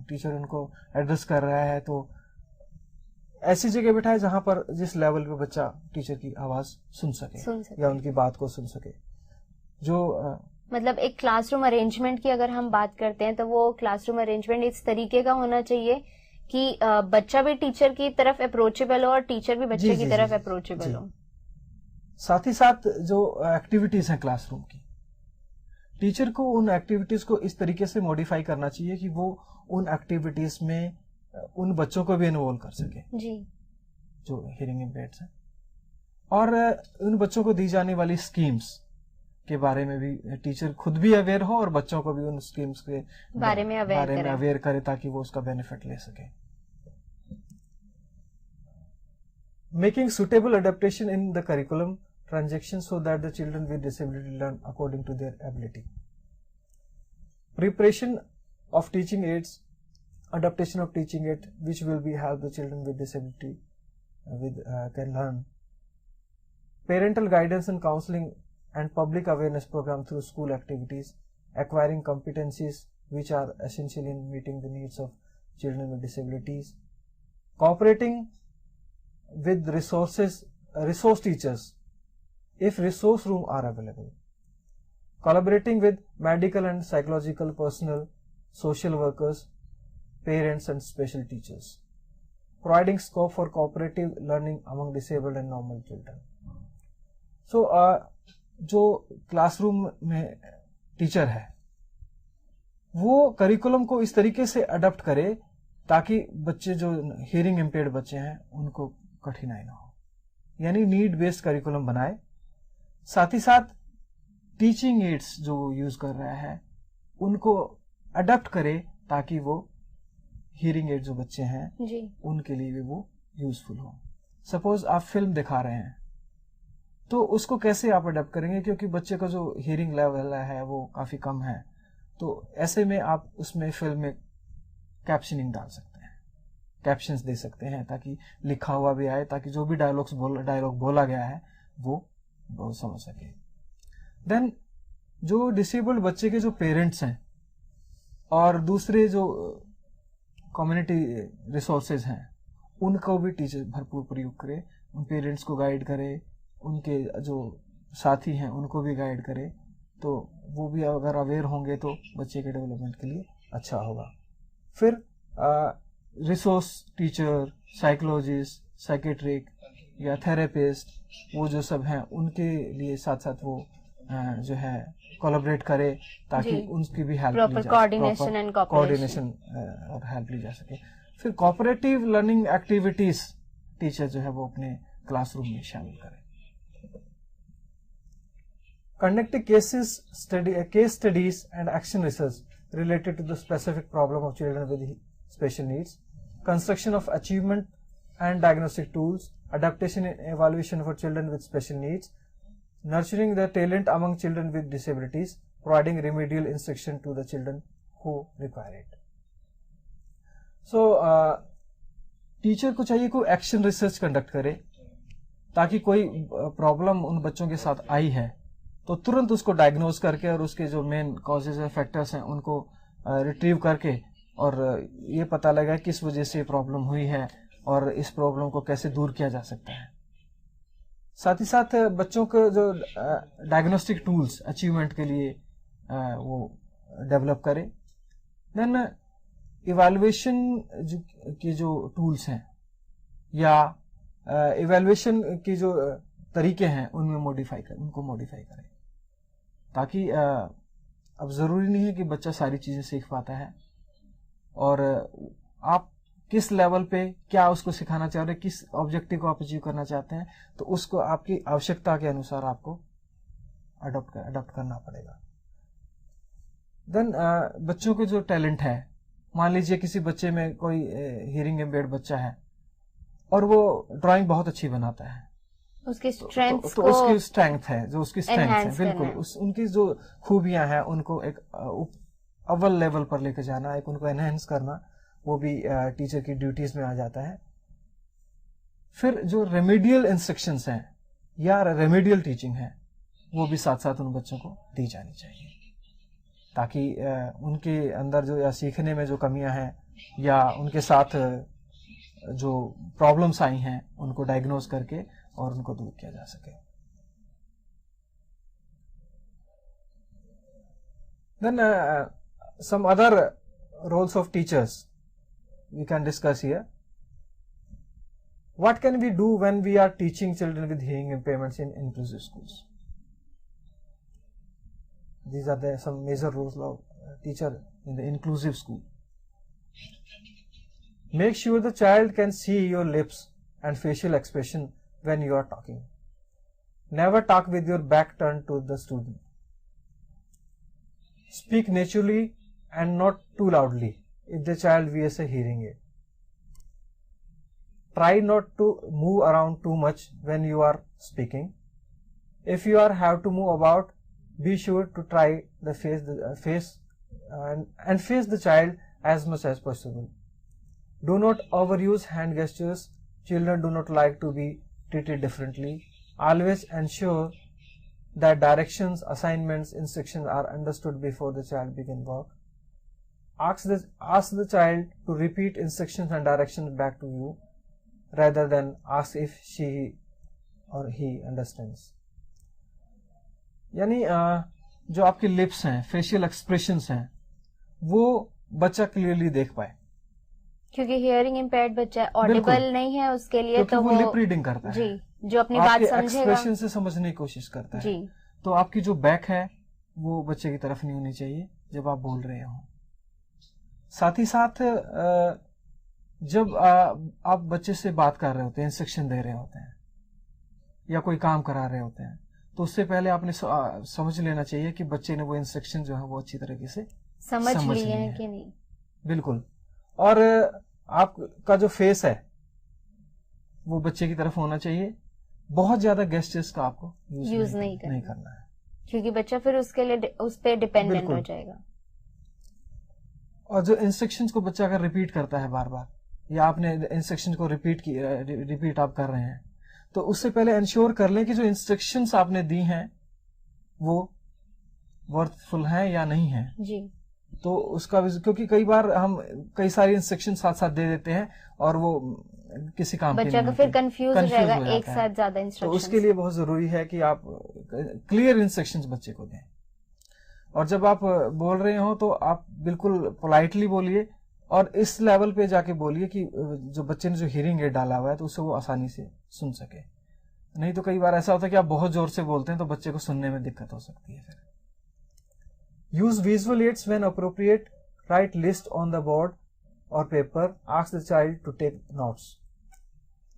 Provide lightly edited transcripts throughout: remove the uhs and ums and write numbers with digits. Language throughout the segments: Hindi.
टीचर उनको एड्रेस कर रहा है तो ऐसी जगह बिठाए जहां पर जिस लेवल पे बच्चा टीचर की आवाज सुन सके या उनकी बात को सुन सके। जो मतलब एक क्लासरूम अरेंजमेंट की अगर हम बात करते हैं तो वो क्लासरूम अरेंजमेंट इस तरीके का होना चाहिए कि बच्चा भी टीचर की तरफ अप्रोचेबल हो और टीचर भी बच्चे की तरफ अप्रोचेबल हो। साथ ही साथ जो एक्टिविटीज हैं क्लासरूम की, टीचर को उन एक्टिविटीज को इस तरीके से मॉडिफाई करना चाहिए कि वो उन एक्टिविटीज में उन बच्चों को भी इन्वॉल्व कर सके जी, जो हियरिंग इम्पेयर्ड हैं, और उन बच्चों को दी जाने वाली स्कीम्स के बारे में भी टीचर खुद भी अवेयर हो और बच्चों को भी उन स्कीम्स के बारे में अवेयर करे ताकि वो उसका बेनिफिट ले सके। Making suitable adaptation in the curriculum transaction so that the children with disability learn according to their ability. Preparation of teaching aids, adaptation of teaching aid which will be help the children with disability can learn. Parental guidance and counseling and public awareness program through school activities, acquiring competencies which are essential in meeting the needs of children with disabilities, cooperating with resource teachers if resource room are available, collaborating with medical and psychological personnel, social workers, parents and special teachers, providing scope for cooperative learning among disabled and normal children. So जो क्लासरूम में टीचर है वो करिकुलम को इस तरीके से अडॉप्ट करे ताकि बच्चे जो हियरिंग इम्पेयर्ड बच्चे हैं उनको कठिनाई ना हो, यानी नीड बेस्ड करिकुलम बनाए। साथ ही साथ टीचिंग एड्स जो यूज कर रहा है उनको अडॉप्ट करे ताकि वो हियरिंग एड जो बच्चे हैं जी, उनके लिए भी वो यूजफुल हो। सपोज आप फिल्म दिखा रहे हैं तो उसको कैसे आप अडेप्ट करेंगे, क्योंकि बच्चे का जो हियरिंग लेवल है वो काफी कम है, तो ऐसे में आप उसमें फिल्म में कैप्शनिंग डाल सकते हैं, कैप्शंस दे सकते हैं ताकि लिखा हुआ भी आए, ताकि जो भी डायलॉग बोला गया है वो समझ सके। देन जो डिसेबल्ड बच्चे के जो पेरेंट्स हैं और दूसरे जो कम्युनिटी रिसोर्सेज हैं उनको भी टीचर भरपूर प्रयोग करे, उन पेरेंट्स को गाइड करे, उनके जो साथी हैं उनको भी गाइड करे, तो वो भी अगर अवेयर होंगे तो बच्चे के डेवलपमेंट के लिए अच्छा होगा। फिर रिसोर्स टीचर, साइकोलॉजिस्ट, साइकेट्रिक या थेरेपिस्ट वो जो सब हैं उनके लिए साथ साथ वो जो है कोलैबोरेट करे ताकि उनकी भी हेल्प ली जा सके, कोऑर्डिनेशन और हेल्प ली जा सके। फिर कोऑपरेटिव लर्निंग एक्टिविटीज टीचर जो है वो अपने क्लासरूम में शामिल करें। Conducting case studies and action research related to the specific problem of children with special needs, construction of achievement and diagnostic tools, adaptation and evaluation for children with special needs, nurturing the talent among children with disabilities, providing remedial instruction to the children who require it. So, teacher को चाहिए कोई एक्शन रिसर्च कंडक्ट करे ताकि कोई प्रॉब्लम उन बच्चों के साथ आई है तो तुरंत उसको डायग्नोज करके और उसके जो मेन कॉजेज है, फैक्टर्स हैं, उनको रिट्रीव करके और ये पता लगा किस वजह से प्रॉब्लम हुई है और इस प्रॉब्लम को कैसे दूर किया जा सकता है। साथ ही साथ बच्चों के जो डायग्नोस्टिक टूल्स अचीवमेंट के लिए वो डेवलप करे। देन इवैल्यूएशन के जो टूल्स हैं या इवैल्यूएशन के जो तरीके हैं उनको मॉडिफाई करें ताकि अब जरूरी नहीं है कि बच्चा सारी चीजें सीख पाता है, और आप किस लेवल पे क्या उसको सिखाना चाह रहे हैं, किस ऑब्जेक्टिव को आप अचीव करना चाहते हैं, तो उसको आपकी आवश्यकता के अनुसार आपको अडॉप्ट करना पड़ेगा। देन बच्चों के जो टैलेंट है, मान लीजिए किसी बच्चे में कोई हियरिंग इम्पेयर्ड बच्चा है और वो ड्राइंग बहुत अच्छी बनाता है, उसकी स्ट्रेंथ तो उसकी स्ट्रेंथ है, जो उसकी स्ट्रेंथ है बिल्कुल उनकी जो खूबियां हैं उनको एक अव्वल लेवल पर लेकर जाना, एक उनको एनहेंस करना, वो भी टीचर की ड्यूटीज में आ जाता है। फिर जो रेमेडियल इंस्ट्रक्शंस हैं या रेमेडियल टीचिंग है वो भी साथ साथ उन बच्चों को दी जानी चाहिए ताकि उनके अंदर जो या सीखने में जो कमियां हैं या उनके साथ जो प्रॉब्लम्स आई हैं उनको डायग्नोज करके और उनको दूर किया जा सके। Then some other roles of teachers we can discuss here. What can we do when we are teaching children with hearing impairments in inclusive schools? These are some major roles of teacher in the inclusive school. Make sure the child can see your lips and facial expression when you are talking. Never talk with your back turned to the student. Speak naturally and not too loudly if the child wears a hearing aid. Try not to move around too much when you are speaking. If you have to move about, be sure to try the face and face the child as much as possible. Do not overuse hand gestures. Children do not like to be treated differently. Always ensure that directions, assignments, instructions are understood before the child begins work. Ask the child to repeat instructions and directions back to you rather than ask if she or he understands. यानी जो आपके लिप्स हैं, फेशियल एक्सप्रेशंस हैं, वो बच्चा क्लियरली देख पाए, क्योंकि हियरिंग इम्पेयर्ड बच्चा ऑडिबल नहीं है उसके लिए, तो वो लिप रीडिंग करता है जी, जो अपनी बात समझेगा, एक्सप्रेशन से समझने की कोशिश करता है जी। तो आपकी जो बैक है वो बच्चे की तरफ नहीं होनी चाहिए जब आप बोल रहे हो। साथ ही साथ जब आप बच्चे से बात कर रहे होते हैं, इंस्ट्रक्शन दे रहे होते हैं या कोई काम करा रहे होते हैं, तो उससे पहले आपने समझ लेना चाहिए कि बच्चे ने वो इंस्ट्रक्शन जो है वो अच्छी तरीके से समझ लिए हैं कि नहीं। बिल्कुल। और आपका जो फेस है वो बच्चे की तरफ होना चाहिए। बहुत ज्यादा गेस्चर्स का आपको यूज नहीं करना है, क्योंकि बच्चा फिर उसके लिए उस पर डिपेंडेंट हो जाएगा। और जो इंस्ट्रक्शंस को बच्चा अगर रिपीट करता है बार बार, या आपने इंस्ट्रक्शन को रिपीट आप कर रहे हैं, तो उससे पहले इंश्योर कर लें कि जो इंस्ट्रक्शंस आपने दी हैं वो वर्थफुल हैं या नहीं है जी। तो उसका, क्योंकि कई बार हम कई सारी इंस्ट्रक्शन साथ साथ दे देते हैं और वो किसी काम बच्चा का फिर कंफ्यूज हो जाएगा एक साथ ज्यादा इंस्ट्रक्शन। तो उसके लिए बहुत जरूरी है कि आप क्लियर इंस्ट्रक्शंस बच्चे को दें। और जब आप बोल रहे हो तो आप बिल्कुल पोलाइटली बोलिए और इस लेवल पे जाके बोलिए कि जो बच्चे ने जो हियरिंग एड डाला हुआ है तो उसे वो आसानी से सुन सके। नहीं तो कई बार ऐसा होता है कि आप बहुत जोर से बोलते हैं तो बच्चे को सुनने में दिक्कत हो सकती है। फिर use visual aids when appropriate, write list on the board और paper, ask the child to take notes.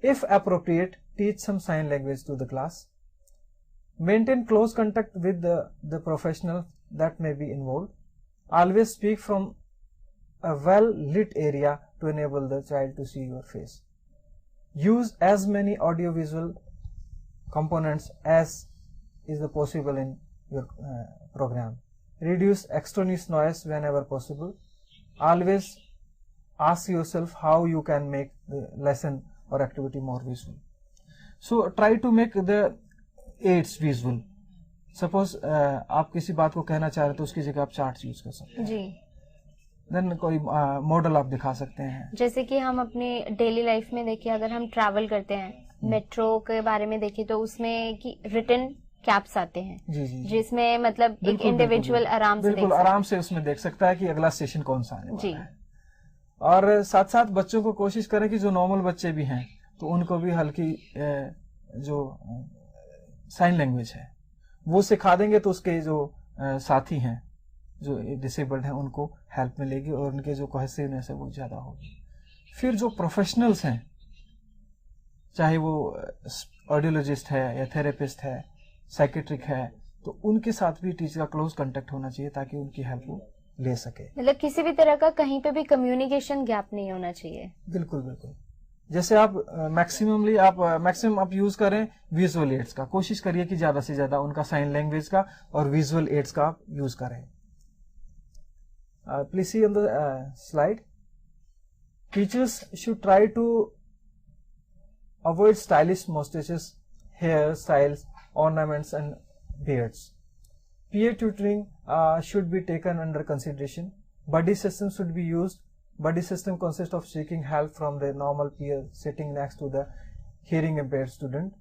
If appropriate, teach some sign language to the class. Maintain close contact with the professional that may be involved. Always speak from a well-lit area to enable the child to see your face. Use as many audiovisual components as is possible in your program. Reduce extraneous noise whenever possible. Always ask yourself how you can make the lesson or activity more visual. So try to make the aids visual. Suppose आप किसी बात को कहना चाह रहे तो उसकी जगह आप चार्ट यूज कर सकते हैं जी। देन कोई मॉडल आप दिखा सकते हैं। जैसे कि हम अपनी डेली लाइफ में देखिए, अगर हम ट्रैवल करते हैं, मेट्रो के बारे में देखिए तो उसमें कि रिटन कैप्स आते हैं जी जी, जिसमें मतलब एक इंडिविजुअल आराम से उसमें देख सकता है कि अगला स्टेशन कौन सा आने वाला है। और साथ साथ बच्चों को कोशिश करें कि जो नॉर्मल बच्चे भी हैं तो उनको भी हल्की जो साइन लैंग्वेज है वो सिखा देंगे तो उसके जो साथी हैं जो डिसेबल्ड हैं उनको हेल्प मिलेगी और उनके जो कोहेसिवनेस है वो ज्यादा होगी। फिर जो प्रोफेशनल्स हैं, चाहे वो ऑडियोलॉजिस्ट है या थेरेपिस्ट है, साइकेट्रिक है, तो उनके साथ भी टीचर का क्लोज कांटेक्ट होना चाहिए ताकि उनकी हेल्प वो ले सके। मतलब किसी भी तरह का कहीं पे भी कम्युनिकेशन गैप नहीं होना चाहिए। बिल्कुल बिल्कुल। जैसे आप मैक्सिमम आप यूज करें विजुअल एड्स का, कोशिश करिए कि ज्यादा से ज्यादा उनका साइन लैंग्वेज का और विजुअल एड्स का आप यूज करें। Please see on the slide. Teachers should try to avoid stylish mustaches, hair styles, ornaments and beards. Peer tutoring should be taken under consideration. Buddy system should be used. Buddy system consists of seeking help from the normal peer sitting next to the hearing impaired student.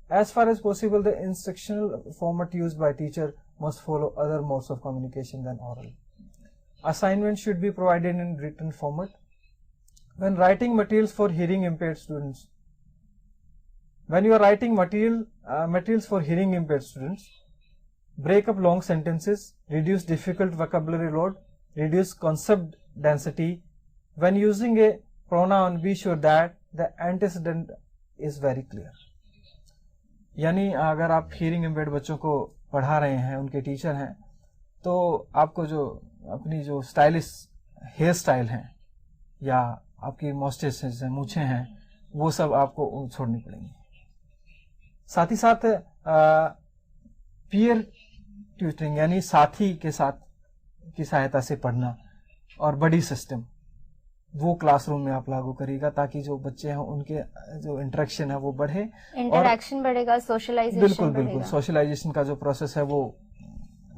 As far as possible, the instructional format used by teacher must follow other modes of communication than oral. Assignment should be provided in written format. When writing materials for hearing impaired students, when you are writing materials for hearing impaired students, break up long sentences, reduce difficult vocabulary load, reduce concept density. When using a pronoun, be sure that the antecedent is very clear. यानी अगर आप hearing impaired बच्चों को पढ़ा रहे हैं, उनके टीचर हैं, तो आपको जो अपनी जो स्टाइलिश हेयर स्टाइल है या आपकी मॉस्टेचेस हैं, मूछें हैं, वो सब आपको छोड़नी पड़ेंगी. साथ ही साथ पीयर ट्यूटरिंग यानी साथी के साथ की सहायता से पढ़ना और बड़ी सिस्टम वो क्लासरूम में आप लागू करिएगा ताकि जो बच्चे हैं उनके जो इंटरेक्शन है वो बढ़े, इंटरेक्शन बढ़ेगा, सोशलाइजेशन बिल्कुल बिल्कुल सोशलाइजेशन का जो प्रोसेस है वो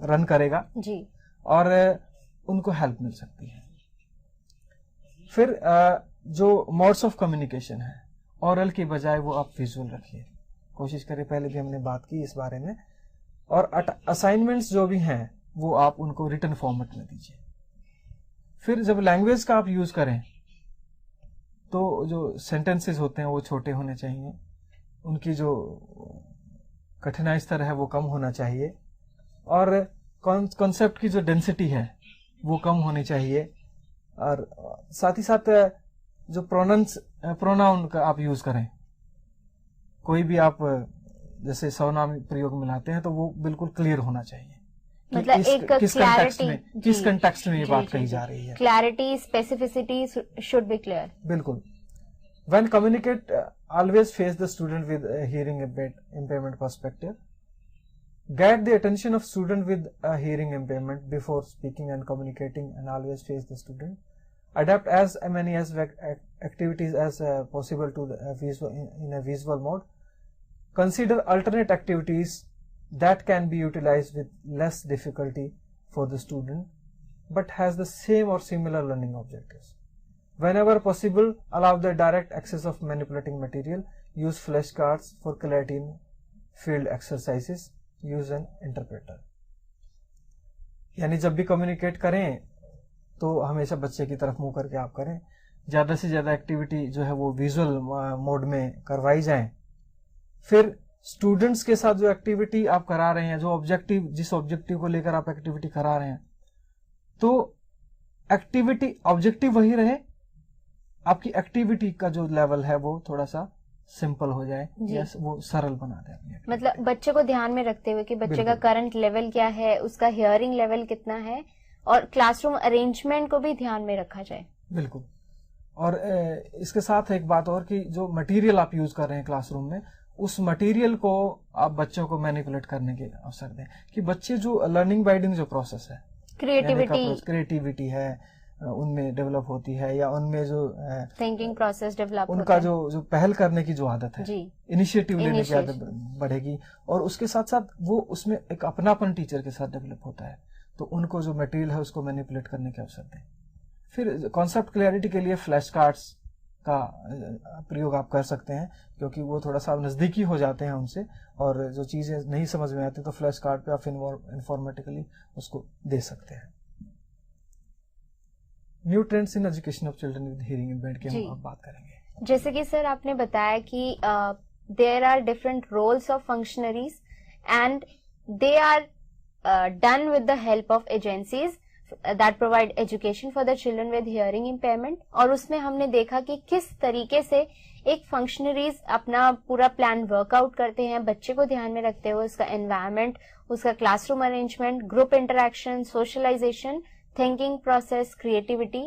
रन करेगा जी और उनको हेल्प मिल सकती है. फिर जो मोड्स ऑफ कम्युनिकेशन है ओरल की बजाय वो आप विजुअल रखिए, कोशिश करें. पहले भी हमने बात की इस बारे में. और असाइनमेंट्स जो भी हैं वो आप उनको रिटन फॉर्मेट में दीजिए. फिर जब लैंग्वेज का आप यूज करें तो जो सेंटेंसेस होते हैं वो छोटे होने चाहिए, उनकी जो कठिनाई स्तर है वो कम होना चाहिए और कॉन्सेप्ट की जो डेंसिटी है वो कम होनी चाहिए. और साथ ही साथ जो प्रोनाउन का आप यूज करें, कोई भी आप जैसे सर्वनाम प्रयोग में लाते हैं तो वो बिल्कुल क्लियर होना चाहिए. मतलब किस कंटेक्स्ट में ये बात कही जा रही है. Clarity, specificity should be clear. बिल्कुल. When communicate, always face the student with a hearing impairment perspective. Get the attention of student with a hearing impairment before speaking and communicating, and always face the student. Adapt as many as activities as possible to the in a visual mode. Consider alternate activities that can be utilized with less difficulty for the student but has the same or similar learning objectives. Whenever possible, allow the direct access of manipulating material. Use flashcards for clarity in field exercises. Use an interpreter. यानी जब भी कम्युनिकेट करें तो हमेशा बच्चे की तरफ मुंह करके आप करें. ज्यादा से ज्यादा एक्टिविटी जो है वो विजुअल मोड में करवाई जाए. फिर स्टूडेंट्स के साथ जो एक्टिविटी आप करा रहे हैं, जो ऑब्जेक्टिव जिस ऑब्जेक्टिव को लेकर आप एक्टिविटी करा रहे हैं, तो एक्टिविटी ऑब्जेक्टिव वही रहे, आपकी एक्टिविटी का जो लेवल है वो थोड़ा सा सिंपल हो जाए या वो सरल बना दे. मतलब बच्चे को ध्यान में रखते हुए कि बच्चे का करंट लेवल क्या है, उसका हियरिंग लेवल कितना है और क्लासरूम अरेंजमेंट को भी ध्यान में रखा जाए. बिल्कुल. और इसके साथ एक बात और कि जो मटेरियल आप यूज कर रहे हैं क्लासरूम में, उस मटेरियल को आप बच्चों को मैनिपुलेट करने के अवसर दें कि बच्चे जो लर्निंग बाय डूइंग जो प्रोसेस है, क्रिएटिविटी है उनमें डेवलप होती है या उनमें जो थिंकिंग प्रोसेस डेवलप उनका जो पहल करने की जो आदत है, इनिशिएटिव लेने की आदत बढ़ेगी और उसके साथ साथ वो उसमें एक अपनापन टीचर के साथ डेवलप होता है. तो उनको जो मटेरियल है उसको मैनिपुलेट करने के अवसर दें. फिर कॉन्सेप्ट क्लैरिटी के लिए फ्लैश कार्ड्स का प्रयोग आप कर सकते हैं क्योंकि वो थोड़ा सा नजदीकी हो जाते हैं उनसे और जो चीजें नहीं समझ में आती तो फ्लैश कार्ड पे आप इन्फॉर्मेटिकली उसको दे सकते हैं. New trends in education of children with hearing impaired की हम अब बात करेंगे. जैसे कि सर आपने बताया कि there are different roles of functionaries and they are done with the help of agencies that provide education for the children with hearing impairment. और उसमें हमने देखा कि किस तरीके से एक फंक्शनरीज अपना पूरा प्लान वर्कआउट करते हैं बच्चे को ध्यान में रखते हुए, उसका एनवायरनमेंट, उसका classroom arrangement, group interaction, socialization, thinking process, creativity,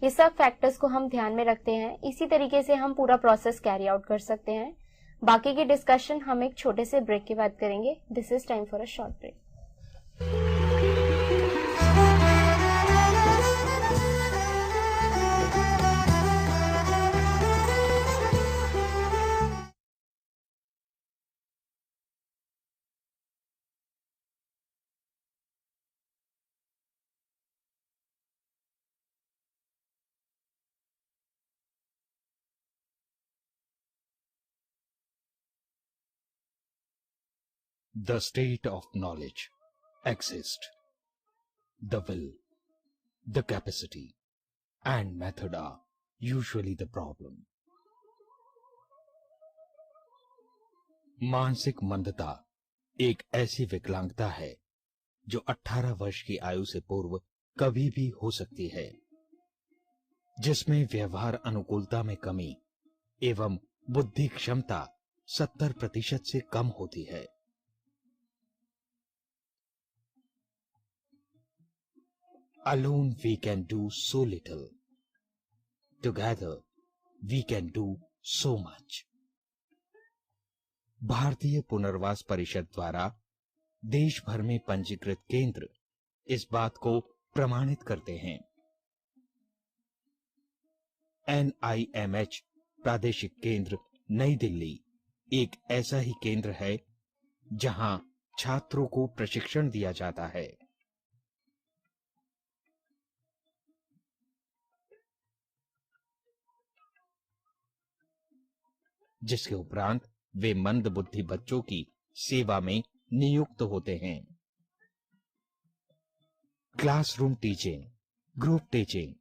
ये सब फैक्टर्स को हम ध्यान में रखते हैं. इसी तरीके से हम पूरा प्रोसेस कैरी आउट कर सकते हैं. बाकी की डिस्कशन हम एक छोटे से ब्रेक के बाद करेंगे. This is time for a short break. The state of knowledge exists. The will, the capacity, and method are usually the problem. मानसिक मंदता एक ऐसी विकलांगता है जो 18 वर्ष की आयु से पूर्व कभी भी हो सकती है, जिसमें व्यवहार अनुकूलता में कमी एवं बुद्धि क्षमता 70% से कम होती है। Alone we can do so little. Together we can do so much. भारतीय पुनर्वास परिषद द्वारा देश भर में पंजीकृत केंद्र इस बात को प्रमाणित करते हैं। NIMH प्रादेशिक केंद्र नई दिल्ली एक ऐसा ही केंद्र है जहां छात्रों को प्रशिक्षण दिया जाता है। जिसके उपरांत वे मंद बुद्धि बच्चों की सेवा में नियुक्त होते हैं। क्लासरूम टीचिंग, ग्रुप टीचिंग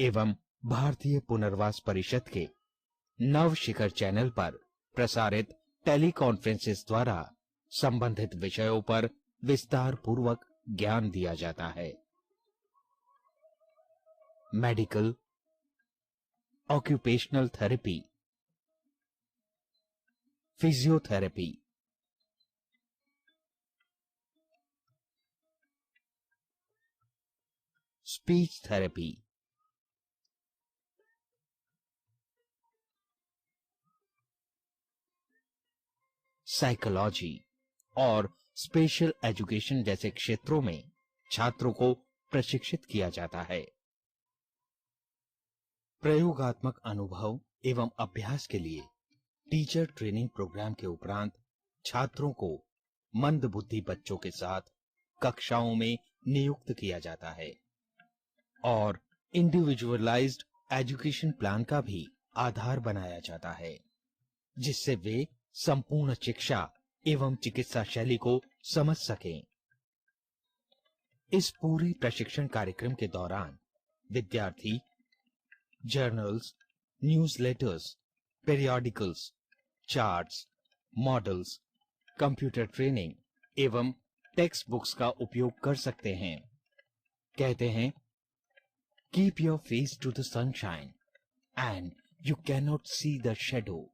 एवं भारतीय पुनर्वास परिषद के नव शिखर चैनल पर प्रसारित टेलीकॉन्फ्रेंसेस द्वारा संबंधित विषयों पर विस्तार पूर्वक ज्ञान दिया जाता है। Medical, occupational therapy, physiotherapy, speech therapy, psychology और स्पेशल एजुकेशन जैसे क्षेत्रों में छात्रों को प्रशिक्षित किया जाता है। प्रयोगात्मक अनुभव एवं अभ्यास के लिए टीचर ट्रेनिंग प्रोग्राम के उपरांत छात्रों को मंद बुद्धि बच्चों के साथ कक्षाओं में नियुक्त किया जाता है और इंडिविजुअलाइज्ड एजुकेशन प्लान का भी आधार बनाया जाता है, जिससे वे संपूर्ण शिक्षा एवं चिकित्सा शैली को समझ सकें। इस पूरे प्रशिक्षण कार्यक्रम के दौरान विद्यार्थी journals, newsletters, periodicals, charts, models, computer training एवं टेक्स्ट बुक्स का उपयोग कर सकते हैं। कहते हैं, keep your face to the sunshine and you can not see the shadow.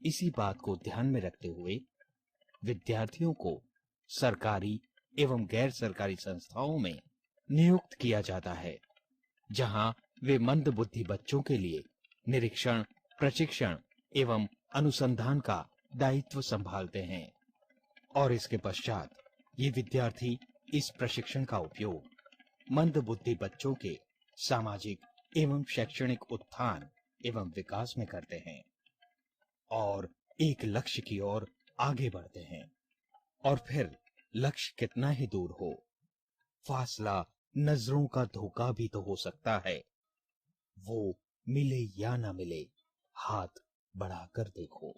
इसी बात को ध्यान में रखते हुए विद्यार्थियों को सरकारी एवं गैर सरकारी संस्थाओं में नियुक्त किया जाता है, जहां वे मंद बुद्धि बच्चों के लिए निरीक्षण, प्रशिक्षण एवं अनुसंधान का दायित्व संभालते हैं और इसके पश्चात ये विद्यार्थी इस प्रशिक्षण का उपयोग मंद बुद्धि बच्चों के सामाजिक एवं शैक्षणिक उत्थान एवं विकास में करते हैं और एक लक्ष्य की ओर आगे बढ़ते हैं। और फिर लक्ष्य कितना ही दूर हो, फासला नजरों का धोखा भी तो हो सकता है। वो मिले या ना मिले, हाथ बढ़ाकर देखो।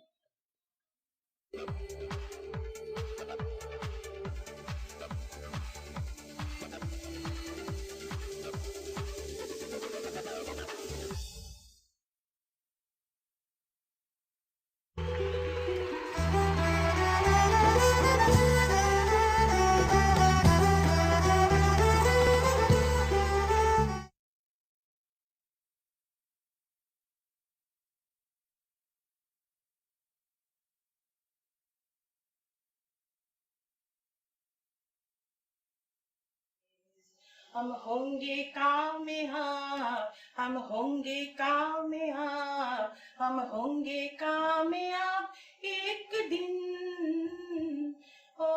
हम होंगे कामयाब, हम होंगे कामयाब, हम होंगे कामयाब एक दिन। ओ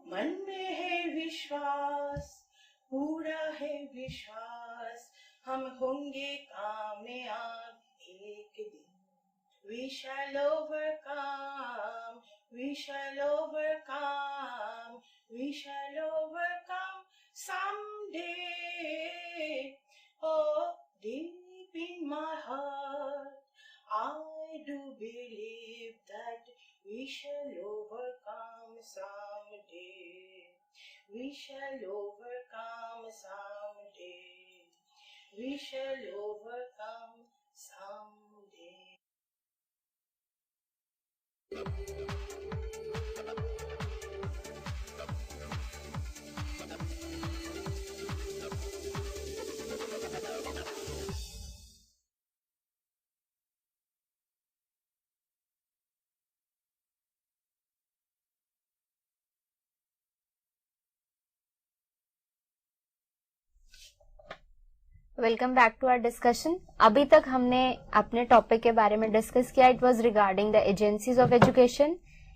मन में है विश्वास, पूरा है विश्वास, हम होंगे कामयाब एक दिन। We shall overcome, we shall overcome, we shall overcome someday. Oh, deep in my heart, I do We shall overcome someday. We shall overcome someday. Welcome back to our discussion. अभी तक हमने अपने टॉपिक के बारे में डिस्कस किया। It was regarding the agencies of education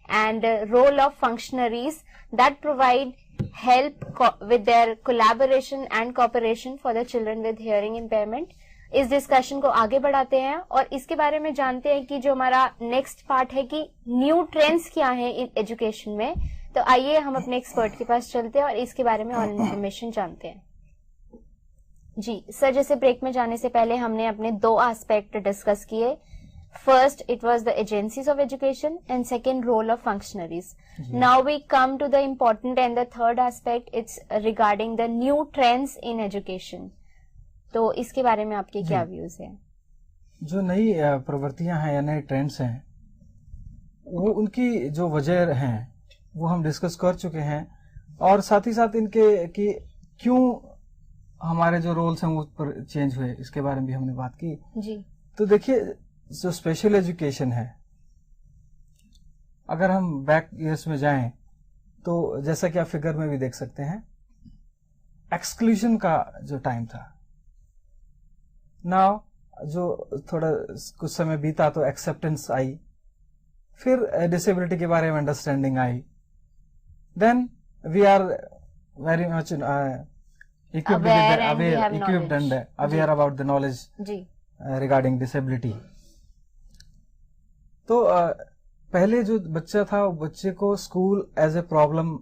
and role of functionaries that provide help with their collaboration and cooperation for the children with hearing impairment. इस डिस्कशन को आगे बढ़ाते हैं और इसके बारे में जानते हैं कि जो हमारा नेक्स्ट पार्ट है कि न्यू ट्रेंड्स क्या है इन एजुकेशन में। तो आइए हम अपने एक्सपर्ट के पास चलते हैं और इसके बारे में और इन्फॉर्मेशन जानते हैं। जी सर, जैसे ब्रेक में जाने से पहले हमने अपने दो एस्पेक्ट डिस्कस किए। First it was the agencies of education and second role of functionaries. Now we come to the important and the third aspect, it's regarding the new trends in education. तो इसके बारे में आपके क्या व्यूज हैं? जो नई प्रवृत्तियां हैं या नए ट्रेंड्स हैं, वो उनकी जो वजह हैं वो हम डिस्कस कर चुके हैं, और साथ ही साथ इनके कि क्यों हमारे जो रोल्स हैं वो पर चेंज हुए, इसके बारे में भी हमने बात की जी। तो देखिए, जो स्पेशल एजुकेशन है, अगर हम बैक ईयर्स में जाएं तो जैसा कि आप फिगर में भी देख सकते हैं, एक्सक्लूजन का जो टाइम था, नाउ जो थोड़ा कुछ समय बीता तो एक्सेप्टेंस आई, फिर डिसेबिलिटी के बारे में understanding I, then we are very much equipped and aware about the knowledge regarding disability. तो पहले जो बच्चा था वो बच्चे को स्कूल एज ए प्रॉब्लम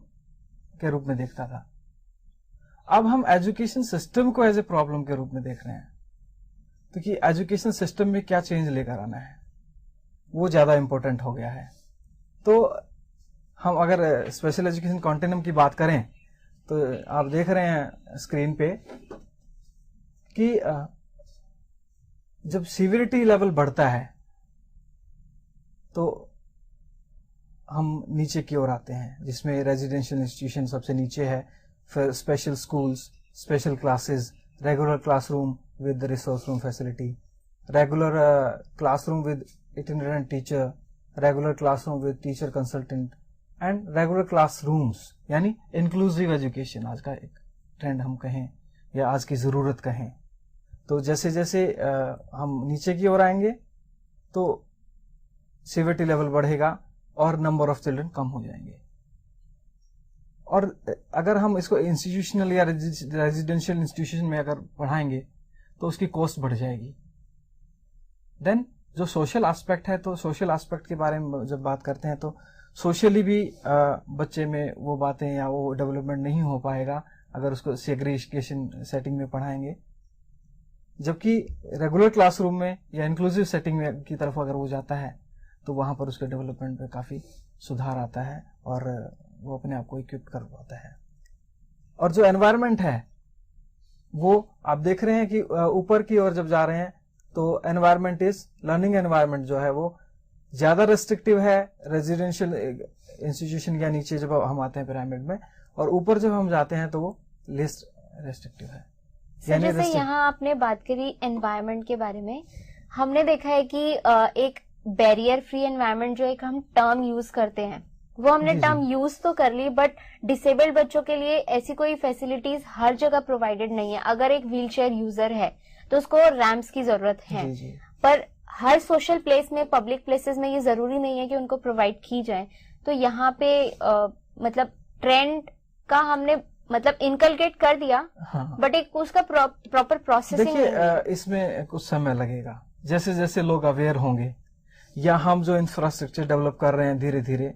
के रूप में देखता था। अब हम एजुकेशन सिस्टम को एज ए प्रॉब्लम के रूप में देख रहे हैं। तो कि एजुकेशन सिस्टम में क्या चेंज लेकर आना है, वो ज्यादा इंपॉर्टेंट हो गया है। तो हम अगर स्पेशल एजुकेशन कॉन्टिन्यूम की बात करें तो आप देख रहे हैं स्क्रीन पे कि जब सीवियरिटी लेवल बढ़ता है तो हम नीचे की ओर आते हैं, जिसमें रेजिडेंशियल इंस्टीट्यूशन सबसे नीचे है, फिर special schools, special classes, regular classroom with resource room facility, regular classroom with itinerant teacher, regular classroom with teacher consultant and regular classrooms, यानी इंक्लूसिव एजुकेशन आज का एक ट्रेंड हम कहें या आज की जरूरत कहें। तो जैसे जैसे हम नीचे की ओर आएंगे तो सीवियरिटी लेवल बढ़ेगा और नंबर ऑफ चिल्ड्रन कम हो जाएंगे। और अगर हम इसको इंस्टीट्यूशनल या रेजिडेंशियल इंस्टीट्यूशन में अगर पढ़ाएंगे तो उसकी कॉस्ट बढ़ जाएगी। देन जो सोशल एस्पेक्ट है, तो सोशल एस्पेक्ट के बारे में जब बात करते हैं तो सोशली भी बच्चे में वो बातें या वो डेवलपमेंट नहीं हो पाएगा अगर उसको सेग्रीगेशन सेटिंग में पढ़ाएंगे। जबकि रेगुलर क्लासरूम में या इंक्लूसिव सेटिंग में की तरफ अगर वो जाता है तो वहां पर उसके डेवलपमेंट में काफी सुधार आता है और वो अपने आप को इक्विप कर पाता है। और जो एनवायरनमेंट है वो आप देख रहे हैं कि ऊपर की ओर जब जा रहे हैं तो एनवायरनमेंट इज लर्निंग एनवायरनमेंट जो है वो ज्यादा रेस्ट्रिक्टिव है रेजिडेंशियल इंस्टीट्यूशन या नीचे जब हम आते हैं पिरामिड में, और ऊपर जब हम जाते हैं तो वो लेस रेस्ट्रिक्टिव है। जैसे यहाँ आपने बात करी एनवायरनमेंट के बारे में, हमने देखा है कि एक बैरियर फ्री एनवायरनमेंट जो एक हम टर्म यूज करते हैं वो हमने टर्म यूज तो कर ली, बट डिसेबल्ड बच्चों के लिए ऐसी कोई फैसिलिटीज हर जगह प्रोवाइडेड नहीं है। अगर एक व्हीलचेयर यूजर है तो उसको रैम्प्स की जरूरत है, पर हर सोशल प्लेस में, पब्लिक प्लेसेस में ये जरूरी नहीं है कि उनको प्रोवाइड की जाए। तो यहाँ पे मतलब ट्रेंड का हमने मतलब इनकलकेट कर दिया, बट एक उसका प्रॉपर प्रोसेसिंग देखिए इसमें कुछ समय लगेगा। जैसे जैसे लोग अवेयर होंगे या हम जो इंफ्रास्ट्रक्चर डेवलप कर रहे हैं धीरे धीरे,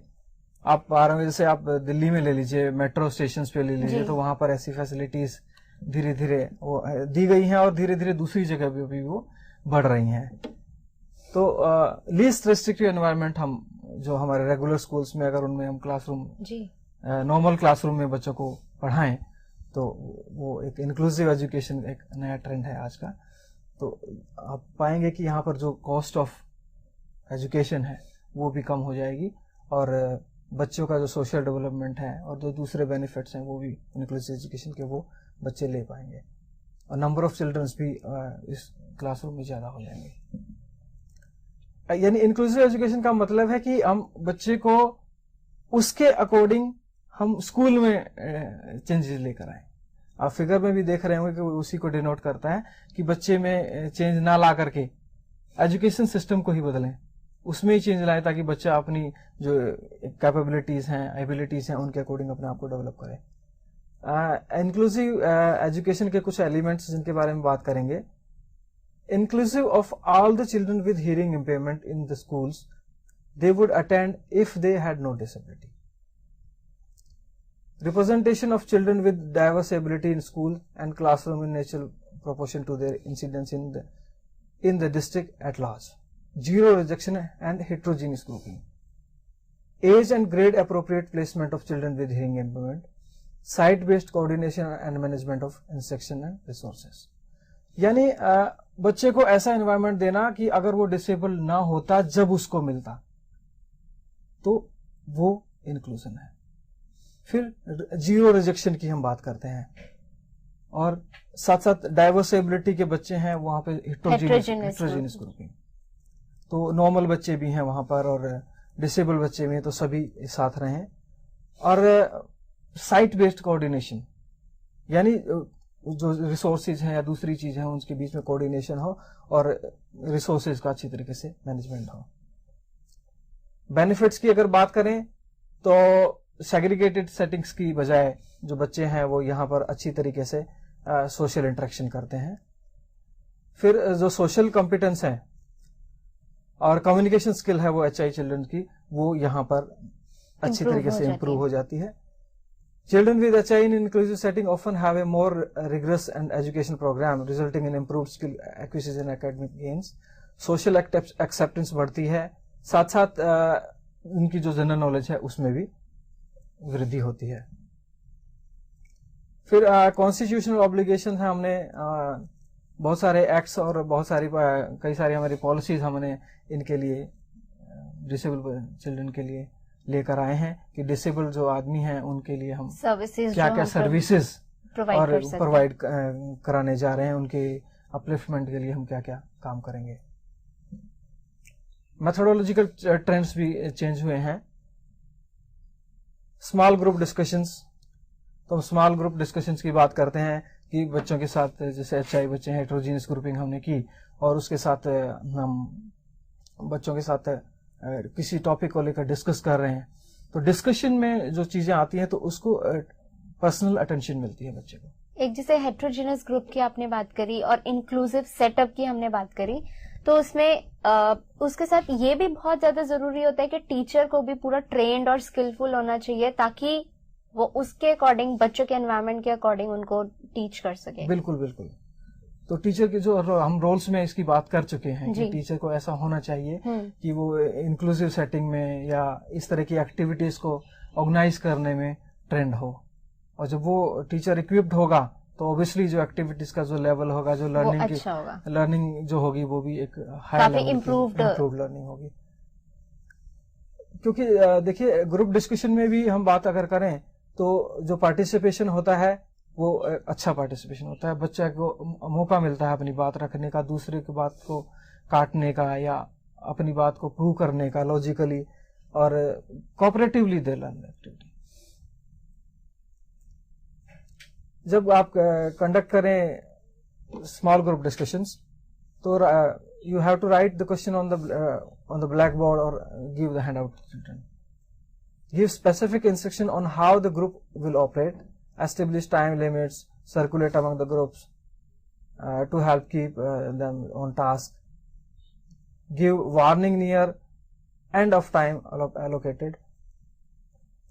आप आ रहे हैं, जैसे आप दिल्ली में ले लीजिए, मेट्रो स्टेशन पे ले लीजिए, तो वहां पर ऐसी फैसिलिटीज धीरे धीरे वो दी गई हैं और धीरे धीरे दूसरी जगह पे भी वो बढ़ रही हैं। तो लीस्ट रेस्ट्रिक्टिव एनवायरनमेंट हम जो हमारे रेगुलर स्कूल्स में अगर उनमें हम क्लासरूम नॉर्मल क्लासरूम में बच्चों को पढ़ाएं, तो वो एक इंक्लूसिव एजुकेशन एक नया ट्रेंड है आज का। तो आप पाएंगे कि यहाँ पर जो कॉस्ट ऑफ एजुकेशन है वो भी कम हो जाएगी, और बच्चों का जो सोशल डेवलपमेंट है और जो दूसरे बेनिफिट्स हैं वो भी इंक्लूसिव एजुकेशन के वो बच्चे ले पाएंगे, और नंबर ऑफ चिल्ड्रंस भी इस क्लासरूम में ज़्यादा हो जाएंगे। यानी इंक्लूसिव एजुकेशन का मतलब है कि हम बच्चे को उसके अकॉर्डिंग हम स्कूल में चेंजेस लेकर आए। आप फिगर में भी देख रहे होंगे कि उसी को डिनोट करता है कि बच्चे में चेंज ना ला करके एजुकेशन सिस्टम को ही बदलें, उसमें ही चेंज लाए, ताकि बच्चा अपनी जो कैपेबिलिटीज हैं, एबिलिटीज हैं, उनके अकॉर्डिंग अपने आप को डेवलप करे। इंक्लूसिव एजुकेशन के कुछ एलिमेंट्स जिनके बारे में बात करेंगे। Inclusive of all the children with hearing impairment in the schools they would attend if they had no disability. Representation of children with diverse ability in school and classroom in natural proportion to their incidence in the district at large. Zero rejection and heterogeneous grouping. Age and grade appropriate placement of children with hearing impairment. Site-based coordination and management of instruction and resources. यानी बच्चे को ऐसा एनवायरनमेंट देना कि अगर वो डिसेबल ना होता जब उसको मिलता, तो वो इंक्लूजन है। फिर जीरो रिजेक्शन की हम बात करते हैं, और साथ साथ डाइवर्स एबिलिटी के बच्चे हैं वहां पे हेट्रोजीनियस ग्रुपिंग, तो नॉर्मल बच्चे भी हैं वहां पर और डिसेबल बच्चे भी हैं, तो सभी साथ रहें। और साइट बेस्ड कोऑर्डिनेशन, यानी जो रिसोर्सेज हैं या दूसरी चीज है उनके बीच में कोऑर्डिनेशन हो और रिसोर्सेज का अच्छी तरीके से मैनेजमेंट हो। बेनिफिट्स की अगर बात करें तो सेग्रीगेटेड सेटिंग्स की बजाय जो बच्चे हैं वो यहाँ पर अच्छी तरीके से सोशल इंटरेक्शन करते हैं। फिर जो सोशल कॉम्पिटेंस है और कम्युनिकेशन स्किल है वो HI चिल्ड्रन की, वो यहाँ पर अच्छी तरीके से इम्प्रूव हो जाती है। Children with HI in inclusive setting often have a more rigorous and education program resulting in improved skill acquisition and academic gains. Social acceptance बढ़ती है, साथ साथ उनकी जो जनरल नॉलेज है उसमें भी वृद्धि होती है। फिर कॉन्स्टिट्यूशनल ऑब्लिगेशन है, हमने बहुत सारे एक्ट्स और बहुत सारी कई सारी हमारी पॉलिसीज हमने इनके लिए डिसेबल चिल्ड्रन के लिए लेकर आए हैं कि डिसेबल जो आदमी हैं उनके लिए हम क्या क्या सर्विसेज और प्रोवाइड कराने जा रहे हैं, उनके अपलिफ्टमेंट के लिए हम क्या क्या काम करेंगे। मेथोडोलॉजिकल ट्रेंड्स भी चेंज हुए हैं। स्मॉल ग्रुप डिस्कशंस, तो स्मॉल ग्रुप डिस्कशंस की बात करते हैं कि बच्चों के साथ जैसे HI बच्चे हैं, हेट्रोजीनियस ग्रुपिंग हमने की और उसके साथ हम बच्चों के साथ किसी टॉपिक को लेकर डिस्कस कर रहे हैं, तो डिस्कशन में जो चीजें आती हैं तो उसको पर्सनल अटेंशन मिलती है बच्चे को। एक जैसे हेट्रोजीनियस ग्रुप की आपने बात करी और इंक्लूसिव सेटअप की हमने बात करी, तो उसमें उसके साथ ये भी बहुत ज्यादा जरूरी होता है कि टीचर को भी पूरा ट्रेन्ड और स्किलफुल होना चाहिए ताकि वो उसके अकॉर्डिंग, बच्चों के एनवायरनमेंट के अकॉर्डिंग उनको टीच कर सके। बिल्कुल बिल्कुल। तो टीचर के जो हम रोल्स में इसकी बात कर चुके हैं कि टीचर को ऐसा होना चाहिए कि वो इंक्लूसिव सेटिंग में या इस तरह की एक्टिविटीज को ऑर्गेनाइज करने में ट्रेंड हो, और जब वो टीचर इक्विप्ड होगा तो ऑब्वियसली जो एक्टिविटीज का जो लेवल होगा, जो लर्निंग की लर्निंग जो होगी वो भी एक हाई लेवल इम्प्रूव्ड लर्निंग होगी। क्योंकि देखिए ग्रुप डिस्कशन में भी हम बात अगर करें तो जो पार्टिसिपेशन होता है वो अच्छा पार्टिसिपेशन होता है, बच्चे को मौका मिलता है अपनी बात रखने का, दूसरे की बात को काटने का या अपनी बात को प्रूव करने का लॉजिकली और कोऑपरेटिवली दे लर्न एक्टिविटी। जब आप कंडक्ट करें स्मॉल ग्रुप डिस्कशंस तो you have to write the question on the black board और give the hand out to children. Give specific instruction on how the group will operate, establish time limits, circulate among the groups to help keep them on task, give warning near end of time allocated,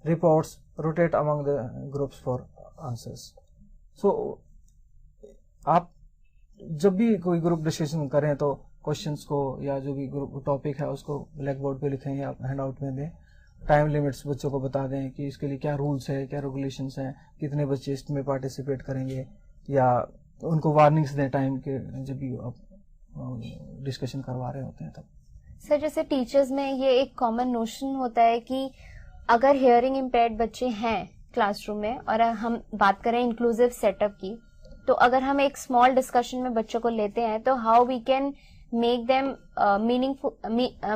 reports, rotate among the groups for answers. So आप जब भी कोई ग्रुप डिस्कशन करें तो क्वेश्चंस को या जो भी ग्रुप टॉपिक है उसको ब्लैक बोर्ड पे लिखें या हैंड आउट में दें टाइम लिमिट्स बच्चों को बता दें कि इसके लिए क्या रूल्स है, क्या रेगुलेशंस हैं, कितने बच्चे इसमें पार्टिसिपेट करेंगे, या उनको वार्निंग्स दें टाइम के जब भी आप डिस्कशन करवा रहे होते हैं तब। सर जैसे टीचर्स में ये एक कॉमन नोशन होता है कि अगर हियरिंग इम्पेयर्ड बच्चे हैं क्लासरूम में और हम बात करें इंक्लूसिव सेटअप की, तो अगर हम एक स्मॉल डिस्कशन में बच्चों को लेते हैं तो how we can make them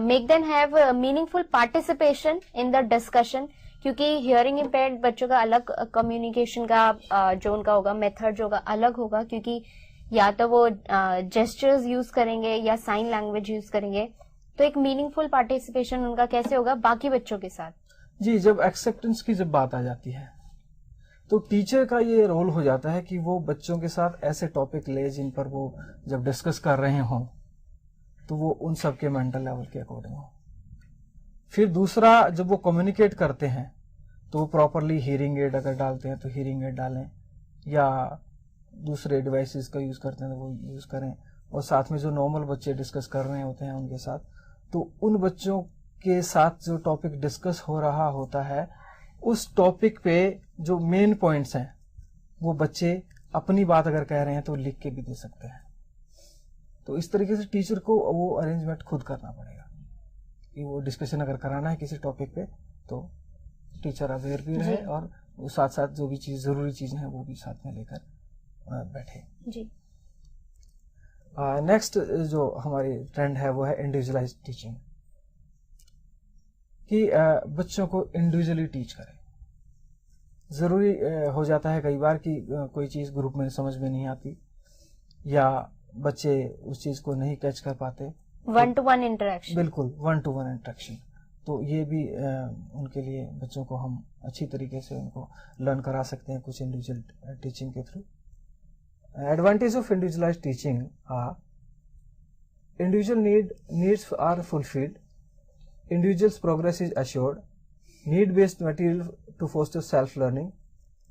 make them have meaningful participation in the discussion, क्योंकि हियरिंग इम्पेयर्ड बच्चों का अलग कम्युनिकेशन का जो उनका होगा मेथड जो होगा अलग होगा, क्योंकि या तो वो जेस्चर्स यूज करेंगे या साइन लैंग्वेज यूज करेंगे। तो एक मीनिंगफुल पार्टिसिपेशन उनका कैसे होगा बाकी बच्चों के साथ? जी, जब एक्सेप्टेंस की जब बात आ जाती है तो टीचर का ये रोल हो जाता है कि वो बच्चों के साथ ऐसे टॉपिक ले जिन पर वो जब डिस्कस कर रहे हों तो वो उन सब के मेंटल लेवल के अकॉर्डिंग हो। फिर दूसरा, जब वो कम्युनिकेट करते हैं तो वो प्रॉपरली हियरिंग एड अगर डालते हैं तो हियरिंग एड डालें, या दूसरे डिवाइसेस का यूज करते हैं तो वो यूज करें, और साथ में जो नॉर्मल बच्चे डिस्कस कर रहे होते हैं उनके साथ, तो उन बच्चों के साथ जो टॉपिक डिस्कस हो रहा होता है उस टॉपिक पे जो मेन पॉइंट्स हैं वो बच्चे अपनी बात अगर कह रहे हैं तो लिख के भी दे सकते हैं। तो इस तरीके से टीचर को वो अरेंजमेंट खुद करना पड़ेगा कि वो डिस्कशन अगर कराना है किसी टॉपिक पे तो टीचर अवेयर भी रहे और वो साथ साथ जो भी चीज जरूरी चीजें हैं वो भी साथ में लेकर बैठे जी। नेक्स्ट जो हमारी ट्रेंड है वो है इंडिविजुअलाइज्ड टीचिंग, कि बच्चों को इंडिविजुअली टीच करें। जरूरी हो जाता है कई बार कि कोई चीज ग्रुप में समझ में नहीं आती या बच्चे उस चीज को नहीं कैच कर पाते, 1-to-1 इंटरेक्शन, बिल्कुल 1-to-1 इंटरेक्शन, तो ये भी उनके लिए बच्चों को हम अच्छी तरीके से उनको लर्न करा सकते हैं कुछ इंडिविजुअल टीचिंग के थ्रू। Advantage of individualized teaching are individual needs are fulfilled, individual's progress is assured, need-based material to foster self-learning,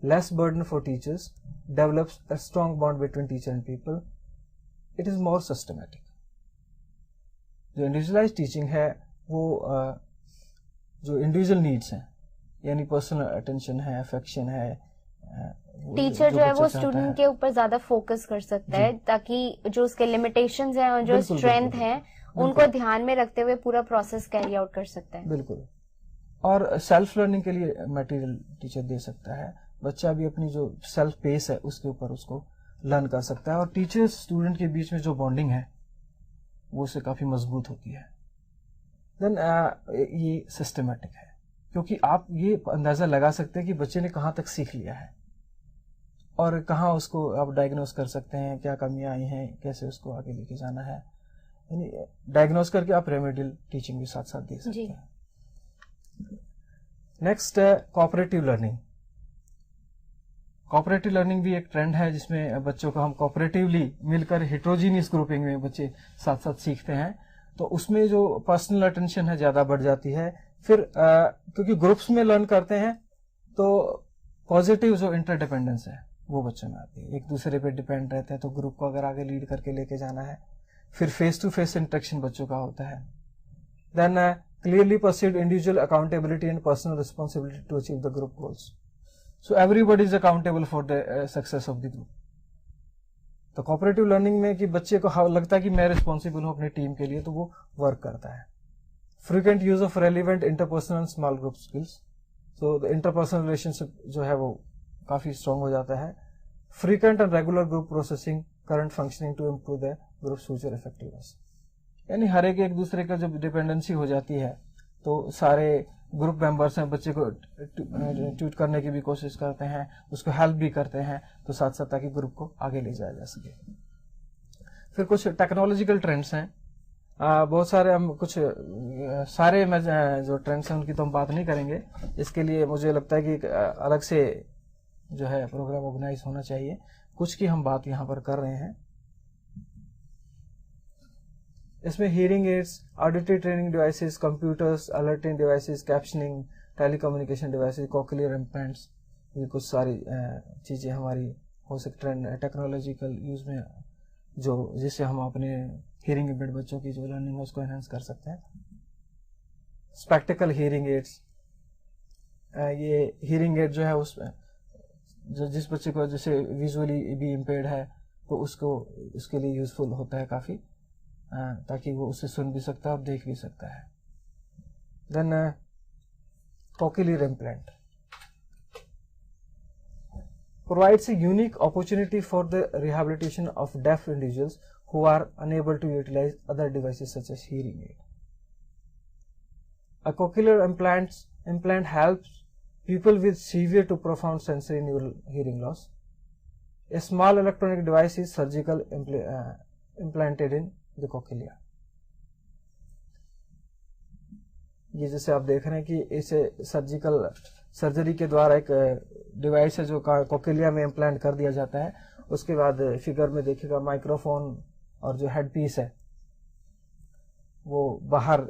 less burden for teachers, develops a strong bond between teacher and people, it is more systematic। जो इंडिविजुअलाइज्ड टीचिंग है वो जो इंडिविजुअल नीड्स हैं यानी पर्सनल अटेंशन है, अफेक्शन है, टीचर जो है वो स्टूडेंट के ऊपर ज्यादा फोकस कर सकता है ताकि जो उसके लिमिटेशंस हैं और जो स्ट्रेंथ है उनको ध्यान में रखते हुए पूरा प्रोसेस कैरी आउट कर सकता है। बिल्कुल, और सेल्फ लर्निंग के लिए मटेरियल टीचर दे सकता है, बच्चा भी अपनी जो सेल्फ पेस है उसके ऊपर उसको लर्न कर सकता है, और टीचर स्टूडेंट के बीच में जो बॉन्डिंग है वो उससे काफी मजबूत होती है। देन ये सिस्टमेटिक है क्योंकि आप ये अंदाजा लगा सकते हैं कि बच्चे ने कहाँ तक सीख लिया है और कहाँ उसको आप डायग्नोस कर सकते हैं, क्या कमियां आई हैं, कैसे उसको आगे लेके जाना है, डायग्नोस करके आप रेमेडियल टीचिंग भी साथ साथ दे सकते हैं। नेक्स्ट है कोऑपरेटिव लर्निंग। कोऑपरेटिव लर्निंग भी एक ट्रेंड है जिसमें बच्चों को हम कोऑपरेटिवली मिलकर हेट्रोजीनियस ग्रुपिंग में बच्चे साथ साथ सीखते हैं, तो उसमें जो पर्सनल अटेंशन है ज्यादा बढ़ जाती है। फिर क्योंकि ग्रुप्स में लर्न करते हैं तो पॉजिटिव जो इंटरडिपेंडेंस है वो बच्चों में आती है, एक दूसरे पे डिपेंड रहते हैं, तो ग्रुप को अगर आगे लीड करके लेके जाना है। फिर फेस टू फेस इंटरेक्शन बच्चों का होता है। Then clearly perceived individual accountability and personal responsibility to achieve the group goals, so everybody is accountable for the success of the group. तो कोऑपरेटिव लर्निंग में कि बच्चे को लगता है कि मैं रिस्पॉन्सिबल हूं अपनी टीम के लिए, तो वो वर्क करता है। Frequent use of relevant interpersonal small group skills, so the interpersonal relationship जो है वो काफी स्ट्रांग हो जाता है। Frequent and regular group processing current functioning to improve the group future effectiveness, यानी हर एक दूसरे का जब डिपेंडेंसी हो जाती है तो सारे ग्रुप मेंबर्स हैं बच्चे को ट्यूट करने की भी कोशिश करते हैं, उसको हेल्प भी करते हैं, तो साथ साथ ताकि ग्रुप को आगे ले जाया जा सके। फिर कुछ टेक्नोलॉजिकल ट्रेंड्स हैं, बहुत सारे, हम कुछ सारे जो ट्रेंड्स हैं उनकी तो हम बात नहीं करेंगे, इसके लिए मुझे लगता है कि अलग से जो है प्रोग्राम ऑर्गेनाइज होना चाहिए। कुछ की हम बात यहाँ पर कर रहे हैं। इसमें hearing aids, auditory training devices, computers, alerting devices, captioning, telecommunication devices, cochlear implants, ये कुछ सारी चीजें हमारी हो सकती हैं टेक्नोलॉजिकल यूज में जो जिससे हम अपने हियरिंग इम्पेयर्ड बच्चों की जो लर्निंग है उसको एनहांस कर सकते हैं। स्पेक्टिकल हियरिंग एड्स, ये हीरिंग एड जो है उसमें जिस बच्चे को जैसे विजुअली भी इम्पेयर्ड है तो उसको उसके लिए यूजफुल होता है काफ़ी, ताकि वो उसे सुन भी सकता है और देख भी सकता है। Then cochlear implant provides a unique opportunity for the rehabilitation of deaf individuals who are unable to utilize other devices such as hearing aid. A cochlear implant helps people with severe to profound sensory neural hearing loss. A small electronic device is surgical implanted in the cochlea. ये जैसे आप देख रहे हैं कि इसे सर्जरी के द्वारा एक डिवाइस है जो कोक्लिया में इम्प्लांट कर दिया जाता है। उसके बाद फिगर में देखिएगा माइक्रोफोन और जो हेड पीस है वो बाहर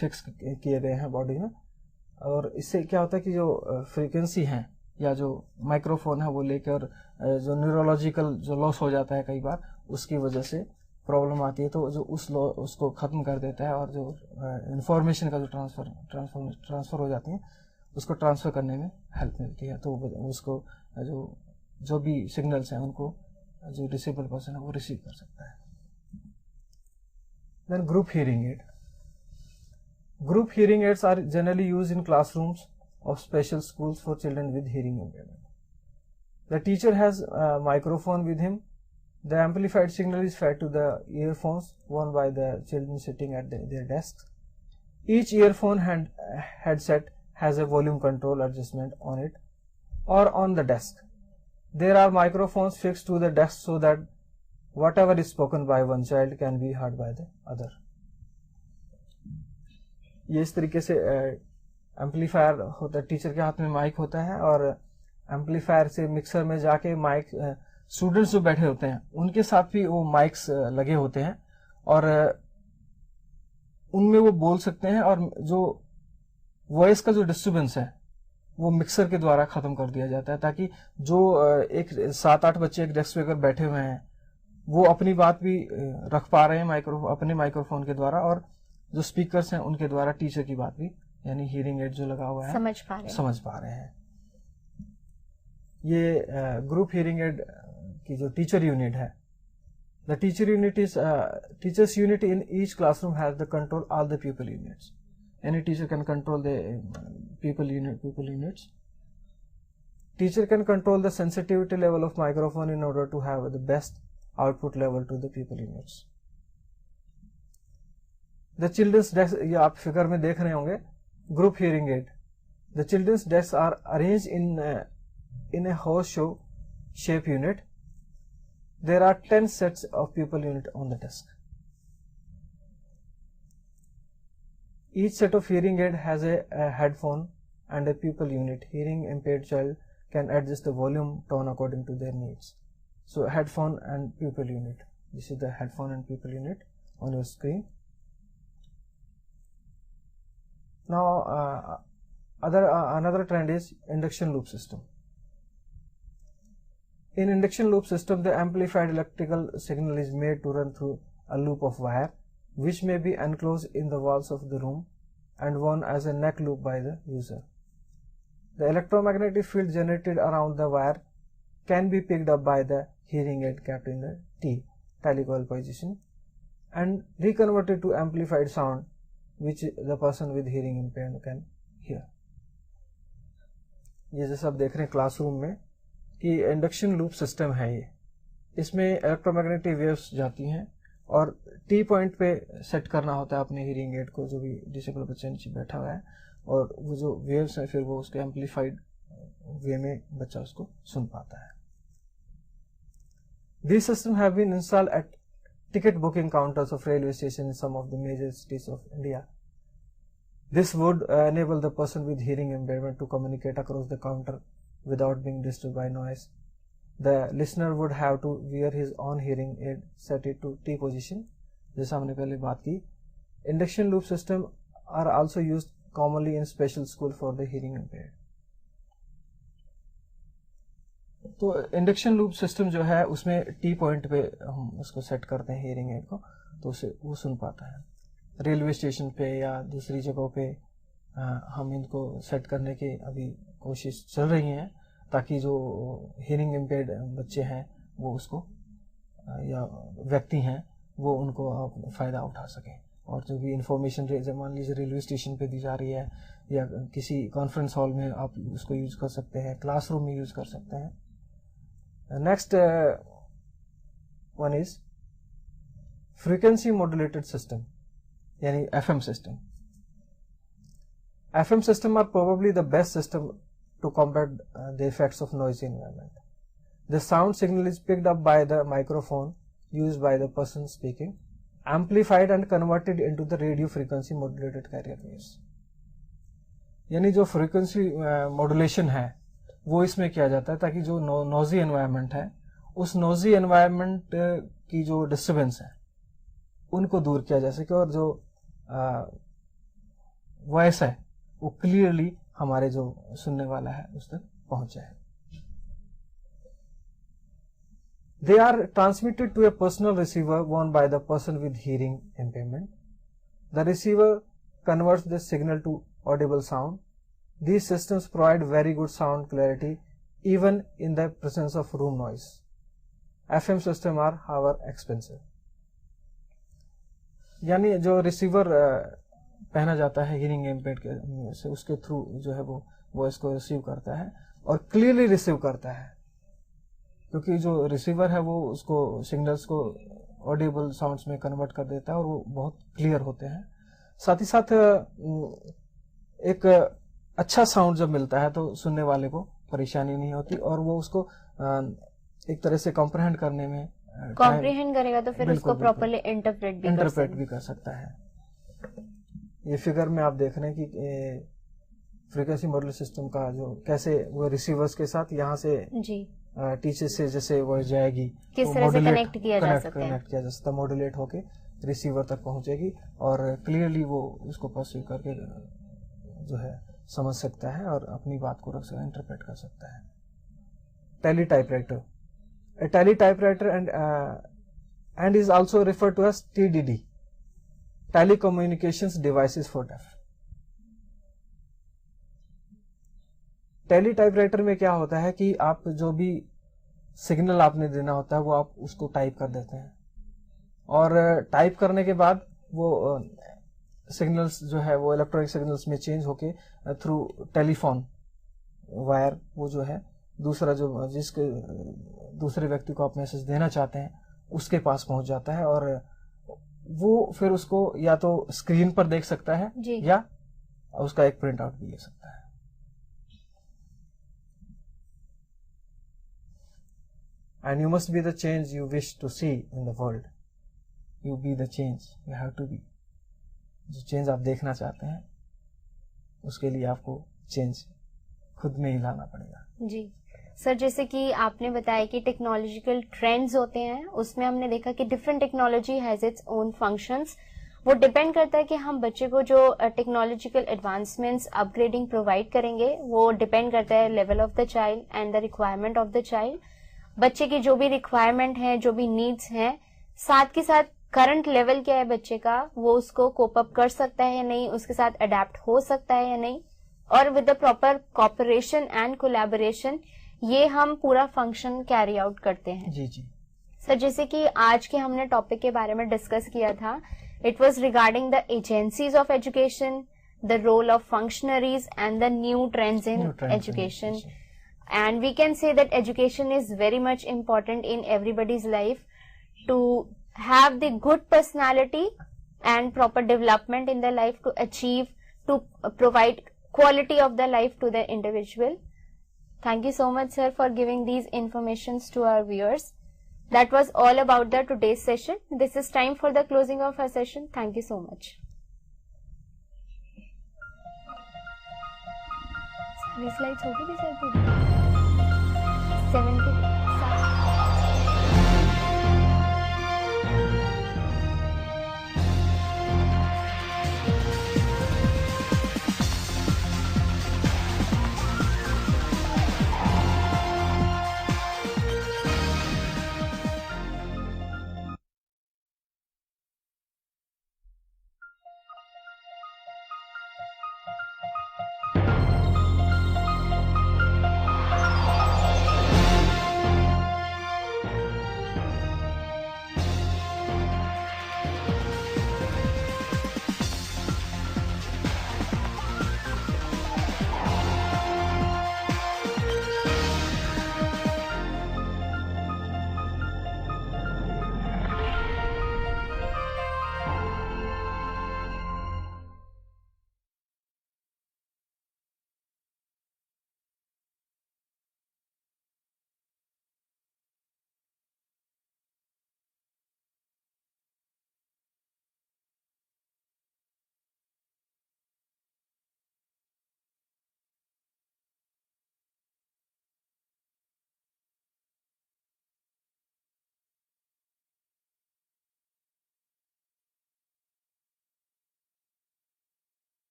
फिक्स किए गए हैं बॉडी में, और इससे क्या होता है कि जो फ्रीक्वेंसी है या जो माइक्रोफोन है वो लेकर जो न्यूरोलॉजिकल जो लॉस हो जाता है कई बार उसकी वजह से प्रॉब्लम आती है, तो जो उसको खत्म कर देता है और जो इंफॉर्मेशन का जो ट्रांसफर हो जाती है उसको ट्रांसफर करने में हेल्प मिलती है। तो उसको जो भी सिग्नल्स हैं उनको जो डिसेबल पर्सन है वो रिसीव कर सकता है। Then group hearing aid. Group hearing aids are generally used in classrooms of special schools for children with hearing impairment. The teacher has a microphone with him. The amplified signal is fed to the earphones worn by the children sitting at their desks. Each earphone headset has a volume control adjustment on it or on the desk. There are microphones fixed to the desk so that whatever is spoken by one child can be heard by the other. ये इस तरीके से एम्पलीफायर होता है, टीचर के हाथ में माइक होता है और एम्पलीफायर से मिक्सर में जाके माइक स्टूडेंट्स जो बैठे होते हैं उनके साथ भी वो माइक्स लगे होते हैं और उनमें वो बोल सकते हैं, और जो वॉइस का जो डिस्टर्बेंस है वो मिक्सर के द्वारा खत्म कर दिया जाता है, ताकि जो एक 7-8 बच्चे एक डेस्क पे अगर बैठे हुए हैं वो अपनी बात भी रख पा रहे हैं अपने माइक्रोफोन के द्वारा, और जो स्पीकर्स हैं उनके द्वारा टीचर की बात भी यानी हियरिंग एड जो लगा हुआ है समझ पा रहे हैं। ये ग्रुप हियरिंग एड की जो टीचर यूनिट है, the teacher unit is teacher's unit in each classroom has the control all the people units. Any teacher can control the people units. Teacher can control the sensitivity level of microphone in order to have the best output level to the people units. The children's desk, ये आप फिगर में देख रहे होंगे, group hearing aid. The children's desks are arranged in a horseshoe shape unit. There are 10 sets of pupil unit on the desk. Each set of hearing aid has a headphone and a pupil unit. Hearing impaired child can adjust the volume tone according to their needs. So headphone and pupil unit. This is the headphone and pupil unit on your screen. Now another trend is induction loop system. In induction loop system, the amplified electrical signal is made to run through a loop of wire which may be enclosed in the walls of the room and worn as a neck loop by the user. The electromagnetic field generated around the wire can be picked up by the hearing aid kept in the telecoil position and reconverted to amplified sound which the person with hearing impairment can hear. ये जैसा आप देख रहे हैं क्लासरूम में कि इंडक्शन लूप सिस्टम है, ये इसमें इलेक्ट्रोमैग्नेटिक वेव्स जाती हैं और टी पॉइंट पे सेट करना होता है अपने हियरिंग एड को, जो भी डिसेबल बच्चा नीचे बैठा हुआ है, और वो जो वेव्स है फिर वो उसके एम्पलीफाइड वे में बच्चा उसको सुन पाता है। These systems have been installed at ticket booking counters of railway stations in some of the major cities of India. This would enable the person with hearing impairment to communicate across the counter without being disturbed by noise. The listener would have to wear his own hearing aid, set it to T position. जैसा हमने पहले बात की, induction loop system are also used commonly in special school for the hearing impaired. तो इंडक्शन लूप सिस्टम जो है उसमें टी पॉइंट पे हम उसको सेट करते हैं हियरिंग एड को, तो उसे वो सुन पाता है। रेलवे स्टेशन पे या दूसरी जगहों पे हम इनको सेट करने की अभी कोशिश चल रही है, ताकि जो हियरिंग इम्पेयर्ड बच्चे हैं वो उसको या व्यक्ति हैं वो उनको फ़ायदा उठा सकें। और जो भी इंफॉर्मेशन मान लीजिए रेलवे स्टेशन पे दी जा रही है या किसी कॉन्फ्रेंस हॉल में आप उसको यूज कर सकते हैं, क्लासरूम में यूज कर सकते हैं। Next one is frequency modulated system यानी FM system. FM system are probably the best system to combat the effects of noisy environment. The sound signal is picked up by the microphone used by the person speaking, amplified and converted into the radio frequency modulated carrier waves. यानी जो फ्रीक्वेंसी मॉड्यूलेशन है वो इसमें किया जाता है ताकि जो नॉइजी एनवायरनमेंट है उस नॉइजी एनवायरनमेंट की जो डिस्टर्बेंस है उनको दूर किया जा सके और जो वॉइस है वो क्लियरली हमारे जो सुनने वाला है उस तक पहुंच जाए। They are transmitted to a personal receiver worn by the person with hearing impairment. The receiver converts the signal to audible sound. These systems provide very good sound clarity even in the presence of room noise. FM systems are however expensive. यानी जो रिसीवर पहना जाता है हियरिंग इम्पेयर्ड के से उसके थ्रू जो है वो वॉइस को रिसीव करता है और क्लियरली रिसीव करता है, क्योंकि जो रिसीवर है वो उसको सिग्नल्स को ऑडिबल साउंड्स में कन्वर्ट कर देता है और वो बहुत क्लियर होते हैं। साथ ही साथ एक अच्छा साउंड जब मिलता है तो सुनने वाले को परेशानी नहीं होती और वो उसको एक तरह से कॉम्प्रहेंड करने में कॉम्प्रिहेंड करेगा तो फिर उसको प्रॉपर्ली इंटरप्रेट भी कर सकता है। ये फिगर में आप देख रहे हैं कि फ्रीक्वेंसी मॉड्यूलेशन सिस्टम का जो कैसे वो रिसीवर्स के साथ यहाँ से टीचर से जैसे वॉइस जाएगी किस तरह से कनेक्ट किया जा सकता है, मॉड्यूलेट होके रिसीवर तक पहुंचेगी और क्लियरली वो उसको परसीव करके जो है समझ सकता है और अपनी बात को इंटरप्रेट कर सकता है। Tele typewriter, a tele typewriter and is also referred to as TDD, telecommunications devices for deaf. Tele typewriter में क्या होता है कि आप जो भी सिग्नल आपने देना होता है वो आप उसको टाइप कर देते हैं और टाइप करने के बाद वो सिग्नल्स जो है वो इलेक्ट्रॉनिक सिग्नल्स में चेंज होके थ्रू टेलीफोन वायर वो जो है दूसरा जो जिसके दूसरे व्यक्ति को आप मैसेज देना चाहते हैं उसके पास पहुंच जाता है और वो फिर उसको या तो स्क्रीन पर देख सकता है या उसका एक प्रिंट आउट भी ले सकता है। And you must be the change you wish to see in the world. You be the change. You have to be. जो चेंज आप देखना चाहते हैं उसके लिए आपको चेंज खुद में ही लाना पड़ेगा। जी सर, जैसे कि आपने बताया कि टेक्नोलॉजिकल ट्रेंड्स होते हैं उसमें हमने देखा कि different technology has its own functions. वो डिपेंड करता है कि हम बच्चे को जो टेक्नोलॉजिकल एडवांसमेंट्स अपग्रेडिंग प्रोवाइड करेंगे वो डिपेंड करता है level of the child and the requirement of the child. बच्चे की जो भी रिक्वायरमेंट है, जो भी नीड्स हैं, साथ के साथ करंट लेवल क्या है बच्चे का वो उसको कोप अप कर सकता है या नहीं, उसके साथ अडेप्ट हो सकता है या नहीं, और with the proper cooperation and collaboration ये हम पूरा फंक्शन कैरी आउट करते हैं। जी जी सर, जैसे कि आज के हमने टॉपिक के बारे में डिस्कस किया था, it was regarding the agencies of education, the role of functionaries and the new trends in education. And we can say that education is very much important in everybody's life to have the good personality and proper development in their life to achieve, to provide quality of the life to the individual. Thank you so much, sir, for giving these informations to our viewers. That was all about the today's session. This is time for the closing of our session. Thank you so much. Slides होगी भी सर? 7